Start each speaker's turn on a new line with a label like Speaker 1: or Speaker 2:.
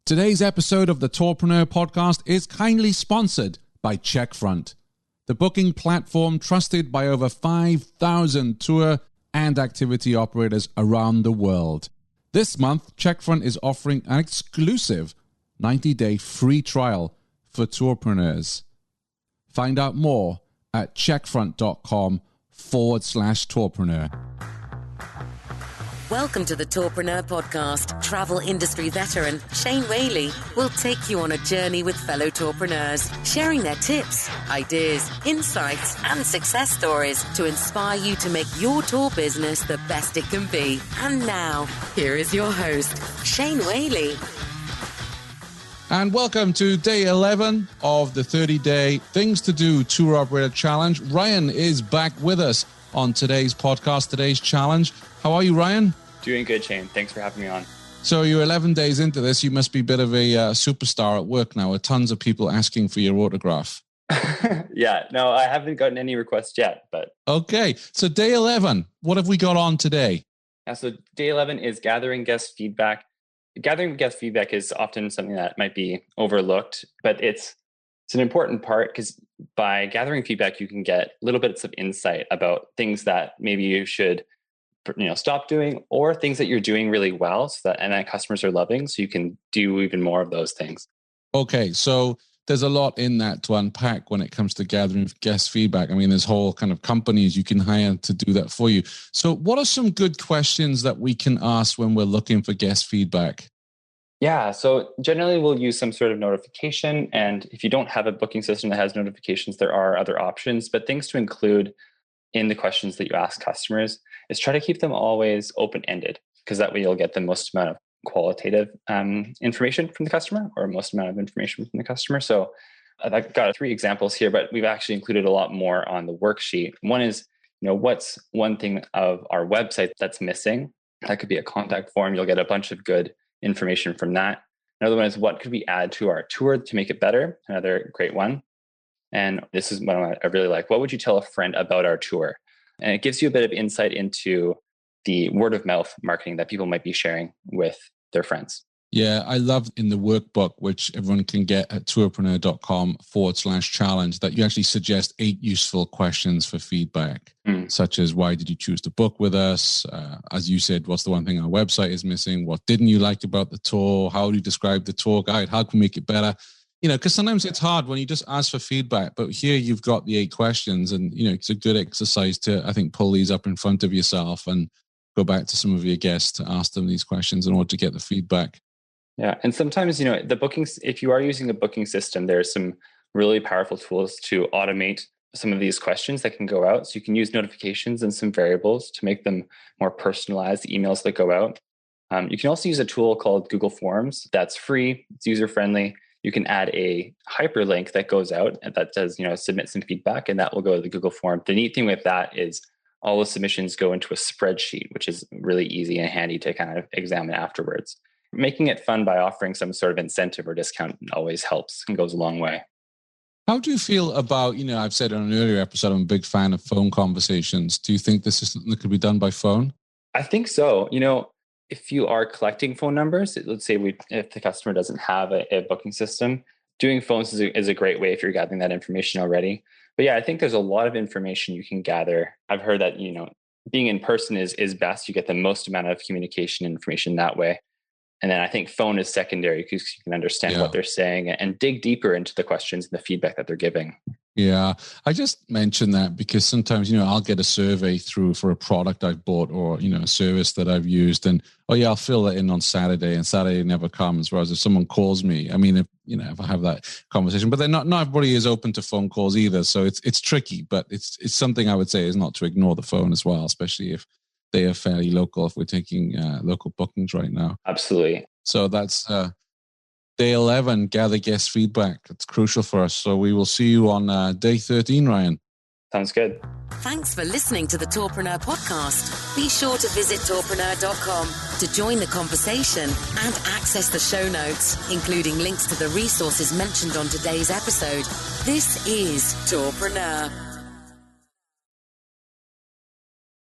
Speaker 1: Today's episode of the Tourpreneur podcast is kindly sponsored by Checkfront, the booking platform trusted by over 5,000 tour and activity operators around the world. This month, Checkfront is offering an exclusive 90-day free trial for tourpreneurs. Find out more at checkfront.com/tourpreneur.
Speaker 2: Welcome to the Tourpreneur podcast. Travel industry veteran Shane Whaley will take you on a journey with fellow tourpreneurs, sharing their tips, ideas, insights, and success stories to inspire you to make your tour business the best it can be. And now, here is your host, Shane Whaley.
Speaker 1: And welcome to day 11 of the 30-day Things to Do Tour Operator Challenge. Ryan is back with us on today's podcast, today's challenge. How are you, Ryan?
Speaker 3: Doing good, Shane. Thanks for having me on.
Speaker 1: So you're 11 days into this. You must be a bit of a superstar at work now, with tons of people asking for your autograph.
Speaker 3: Yeah, no, I haven't gotten any requests yet, but...
Speaker 1: Okay, so day 11, what have we got on today?
Speaker 3: Yeah, so day 11 is gathering guest feedback. Gathering guest feedback is often something that might be overlooked, but it's an important part because by gathering feedback, you can get little bits of insight about things that maybe you should stop doing, or things that you're doing really well and that customers are loving, so you can do even more of those things.
Speaker 1: Okay, so there's a lot in that to unpack when it comes to gathering guest feedback. I mean, there's whole kind of companies you can hire to do that for you. So what are some good questions that we can ask when we're looking for guest feedback?
Speaker 3: Yeah, so generally we'll use some sort of notification. And if you don't have a booking system that has notifications, there are other options. But things to include in the questions that you ask customers is try to keep them always open-ended, because that way you'll get the most amount of qualitative information from the customer, or most amount of information from the customer. So I've got 3 examples here, but we've actually included a lot more on the worksheet. One is, what's one thing of our website that's missing? That could be a contact form. You'll get a bunch of good information from that. Another one is, what could we add to our tour to make it better? Another great one. And this is one I really like. What would you tell a friend about our tour? And it gives you a bit of insight into the word of mouth marketing that people might be sharing with their friends.
Speaker 1: Yeah, I love in the workbook, which everyone can get at tourpreneur.com/challenge, that you actually suggest 8 useful questions for feedback, such as, why did you choose to book with us? As you said, what's the one thing our website is missing? What didn't you like about the tour? How do you describe the tour guide? How can we make it better? Because sometimes it's hard when you just ask for feedback, but here you've got the 8 questions, and, it's a good exercise to, I think, pull these up in front of yourself and go back to some of your guests to ask them these questions in order to get the feedback.
Speaker 3: Yeah. And sometimes, the bookings, if you are using a booking system, there's some really powerful tools to automate some of these questions that can go out. So you can use notifications and some variables to make them more personalized, the emails that go out. You can also use a tool called Google Forms that's free, it's user-friendly. You can add a hyperlink that goes out and that does, submit some feedback, and that will go to the Google form. The neat thing with that is all the submissions go into a spreadsheet, which is really easy and handy to kind of examine afterwards. Making it fun by offering some sort of incentive or discount always helps and goes a long way.
Speaker 1: How do you feel about, I've said on an earlier episode, I'm a big fan of phone conversations. Do you think this is something that could be done by phone?
Speaker 3: I think so. If you are collecting phone numbers, let's say if the customer doesn't have a booking system, doing phones is a great way if you're gathering that information already. But yeah, I think there's a lot of information you can gather. I've heard that, being in person is best. You get the most amount of communication information that way. And then I think phone is secondary because you can understand what they're saying and dig deeper into the questions and the feedback that they're giving.
Speaker 1: Yeah, I just mentioned that because sometimes, I'll get a survey through for a product I've bought or, a service that I've used, and, I'll fill that in on Saturday, and Saturday never comes. Whereas if someone calls me, I mean, if I have that conversation, but then not everybody is open to phone calls either. So it's tricky, but it's something I would say is not to ignore the phone as well, especially if they are fairly local, if we're taking local bookings right now.
Speaker 3: Absolutely.
Speaker 1: So that's day 11, gather guest feedback. It's crucial for us. So we will see you on day 13, Ryan.
Speaker 3: Sounds good.
Speaker 2: Thanks for listening to the Tourpreneur podcast. Be sure to visit tourpreneur.com to join the conversation and access the show notes, including links to the resources mentioned on today's episode. This is Tourpreneur.